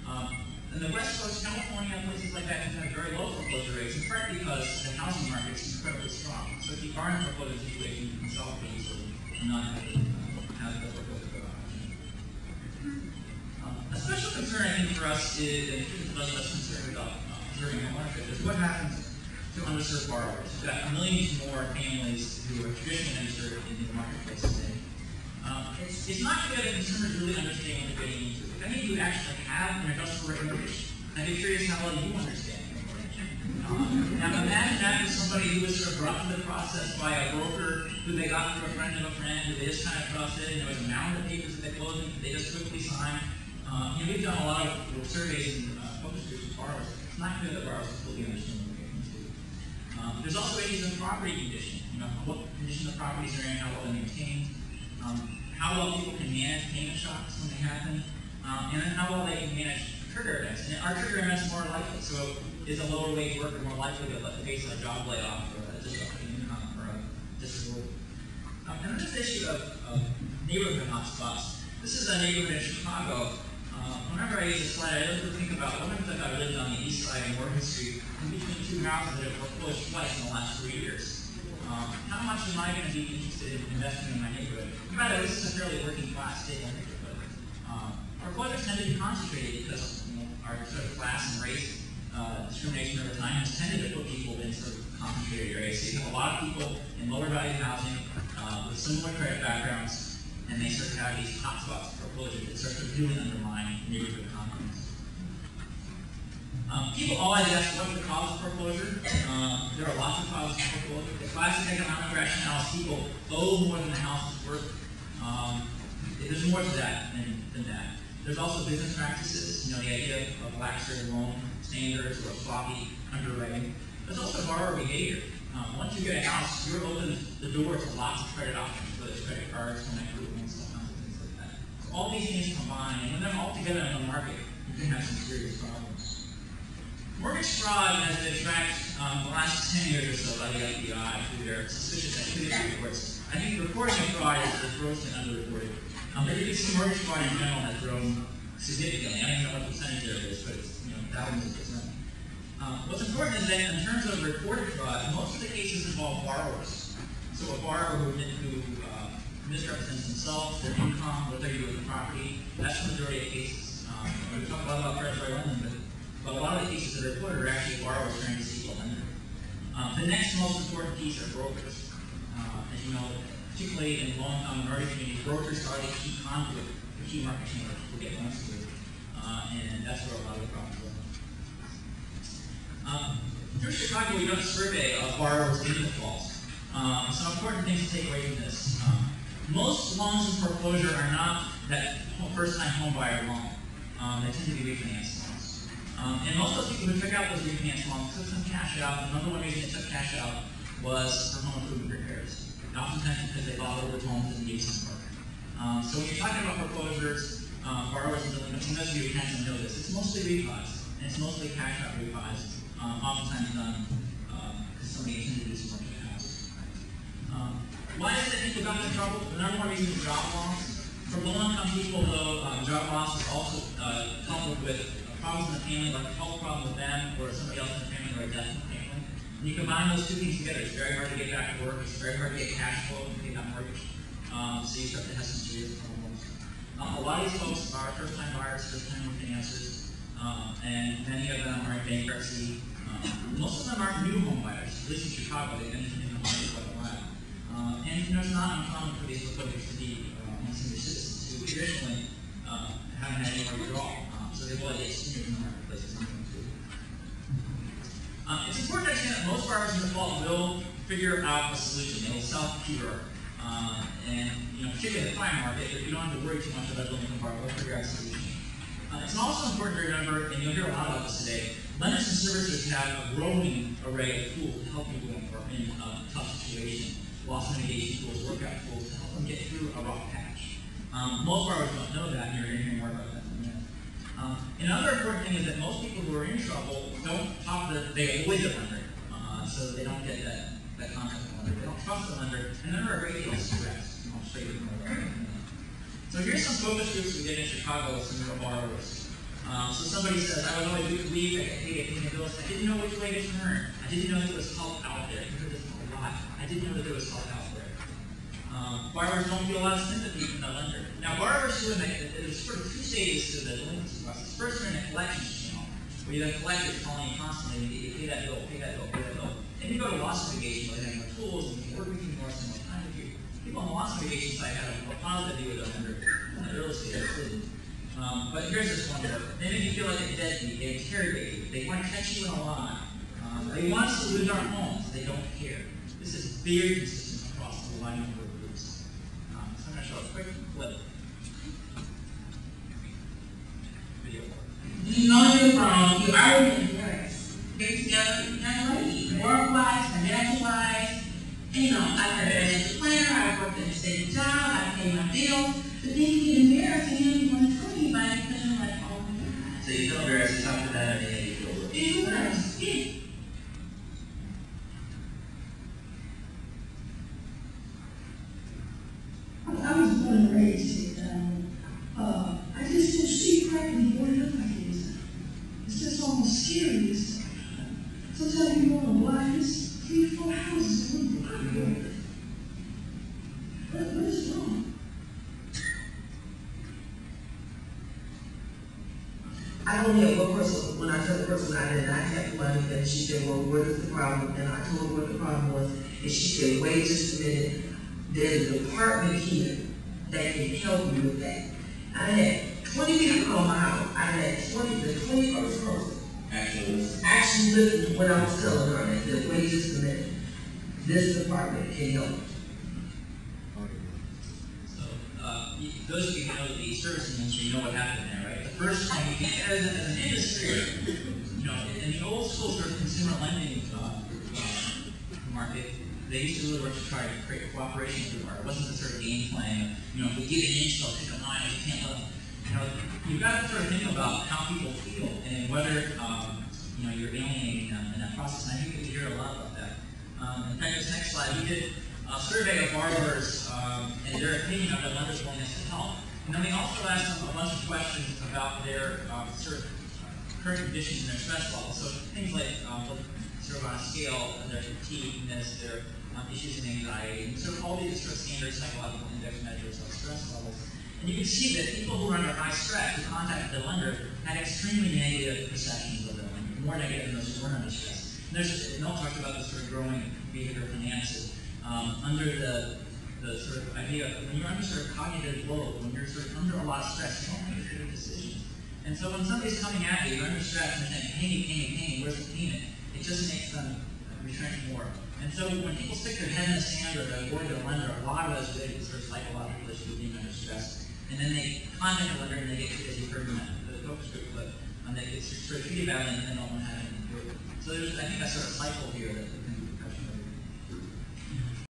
In the West Coast, California, places like that have very low foreclosure rates, in part because the housing market is incredibly strong. So if you are in a foreclosure situation, you can solve it easily and not have the foreclosure go out. A special concern, I think, for us is, and those of us concerned about preserving homeownership, is what happens to underserved borrowers. We've got millions more families who are traditionally underserved in the marketplace today. It's not clear that consumers really understand what they're getting into. If any of you actually have an adjustable rate mortgage, I'd be curious how well you understand it. Now imagine that as somebody who was sort of brought through the process by a broker who they got through a friend of a friend who they just kind of trusted, and there was a mound of papers that they closed and they just quickly signed. We've done a lot of surveys and focus groups with borrowers. It's not clear that borrowers fully understand what they're getting into. There's also issues of property condition. What condition the properties are in, how well they're maintained, how well people can manage payment shocks when they happen, and then how well they can manage trigger events. And are trigger events more likely? So is a lower wage worker more likely to face a job layoff or a disruption in income or a disability? And then this issue of neighborhood hotspots. This is a neighborhood in Chicago. Whenever I use this slide, I like to think about what if I lived on the east side in Morgan Street in between two houses that have foreclosed twice in the last 3 years. How much am I going to be interested in investing in my neighborhood? By the way, this is a fairly working class, stable neighborhood. Foreclosures tend to be concentrated because our sort of class and race discrimination over time has tended to put people in sort of concentrated areas. So you have a lot of people in lower value housing with similar credit backgrounds, and they sort of have these hotspots of foreclosure that sort of really undermine neighborhood confidence. People always ask what's the cause of foreclosure. There are lots of causes of foreclosure. The classic economic rationale is people owe more than the house is worth. There's more to that than that. There's also business practices, the idea of laxer loan standards or sloppy underwriting. There's also borrower behavior. Once you get a house, you're open the door to lots of credit options, whether it's credit cards, home equity loans, all kinds of things like that. So all these things combine, and when they're all together in the market, you can have some serious problems. Mortgage fraud has been tracked the last 10 years or so by the FBI through their suspicious activity reports. I think the reporting of fraud is grossly underreported. But you can see mortgage fraud in general has grown significantly. I don't know what percentage there is, but it's thousands of percent. What's important is that in terms of reported fraud, most of the cases involve borrowers. So a borrower who misrepresents themselves, their income, what they do with the property, that's the majority of cases. We talk a lot about predatory lending, but a lot of the cases that are reported are actually borrowers trying to seek a lender. The next most important piece are brokers. As you know, particularly in low-income minority communities, brokers are the key conduit, the key market channel to get loans to, and that's where a lot of the problems are. Through Chicago, we done a survey of borrowers in default. Some important things to take away from this. Most loans in foreclosure are not that first-time home buyer loan. They tend to be refinance loans. And most of those people who took out those refinance loans took some cash out. The number one reason they took cash out was for home improvement repairs. Oftentimes because they bought older homes and needed some work. So when you're talking about foreclosures, borrowers and delinquents, and those of you who kind of know this, it's mostly refis, and it's mostly cash out refis, oftentimes done because somebody intended to do some work in the house. Why is it that people got in trouble? The number one reason is job loss. For low-income people, though, job loss is also coupled with problems in the family, like a health problem with them or somebody else in the family or a death in the family. When you combine those two things together, it's very hard to get back to work, it's very hard to get cash flow to pay that mortgage. So you start to have some serious problems. A lot of these folks are first-time buyers, first-time refinancers, and many of them are in bankruptcy. Most of them are new home buyers, at least in Chicago. They've been in the market for quite a while. And it's not uncommon for these foreclosures to be senior citizens who traditionally haven't had any mortgage at all. So they've already experienced in the marketplace as income too. It's important to understand that most borrowers in default will figure out a solution. They will self-cure. And particularly in the prime market, if you don't have to worry too much about building a borrower, they'll figure out a solution. It's also important to remember, and you'll hear a lot about this today, lenders and servicers have a growing array of tools to help people in a tough situation. Loss mitigation tools, workout tools to help them get through a rough patch. Most borrowers don't know that, and you're going to hear more about that in a minute. Another important thing is that most people who are in trouble they avoid the lender, so they don't get that contact with the lender. They don't trust the lender, and then there are a great deal of stress. I'll show you more about that in a minute. So here's some focus groups we did in Chicago with some of our borrowers. So somebody says, I was always weak, I hated paying the bills, I didn't know which way to turn. I didn't know that there was help out there. You heard this a lot. I didn't know that there was help out there. Borrowers don't feel a lot of sympathy from the lender. Now, borrowers who there's sort of two stages to the delinquency process. First, they're in a collections channel, where you have collectors calling you constantly, you pay that bill, pay that bill, pay that bill. Then you go to loss mitigation, where they have more tools, and we can work with you more, spend more time with you. People on the loss mitigation side have a more positive view of the lender. On the real estate, absolutely. But here's this one word. They make you feel like a deadbeat. They interrogate you. They want to catch you in a lie. They want us to lose our homes. They don't care. This is very consistent across a wide number of groups. So I'm going to show a quick clip. Video. You know you're wrong. You already embarrassed. Get together, young lady, work-wise, financial-wise. And you know, I heard an financial planner, I worked in a steady job, I pay my bills. But then you get embarrassed and you don't even want to tell anybody because you're like, oh my God. So you feel embarrassed to talk to that and then you feel a little It's worse. Yeah. I was born and raised in I just don't see correctly growing up like this. It's just almost scary. Sometimes you want to buy this 3-4 houses in one block. What is wrong? I don't know what person, when I tell the person I did not have money, then she said, well, what is the problem? And I told her what the problem was, and she said, wait just a minute, there's a department here that can help you with that. I had 20 people on my house. I had the 21st person actually listened when I was telling her, and I said, wait just a minute, this department can help. Those of you who know the service industry know what happened there, right? The first time you get as an industry, you know, in the old school sort of consumer lending market, they used to really work to try to create a cooperation with the market. It wasn't the sort of game playing, you know, if we give an inch, they'll take a mile, you can't let them. You know, you've got to sort of think about how people feel and whether, you know, you're alienating them in that process. And I think we hear a lot about that. In fact, this next slide, we did a survey of borrowers and their opinion of the lender's willingness to help. And then we also asked them a bunch of questions about their sort of current conditions and their stress levels. So things like sort of on a scale, their fatigueness, their issues in anxiety, and sort of all these sort of standard psychological index measures of stress levels. And you can see that people who are under high stress who contacted the lender had extremely negative perceptions of the lender, more negative than those who weren't under stress. And Mel talked about this sort of growing behavioral finances. Under the sort of idea of when you're under sort of cognitive load, when you're sort of under a lot of stress, you don't make good decisions. And so when somebody's coming at you, you're under stress and they're saying, pay me, where's the payment? It just makes them retrench more. And so when people stick their head in the sand or they avoid their lender, a lot of those related to sort of psychological issues of being under stress. And then they contact the lender and they get, as you heard in the focus group clip, they get sort of treated badly and then don't want to have anything to do with it. So there's, I think, that sort of cycle here that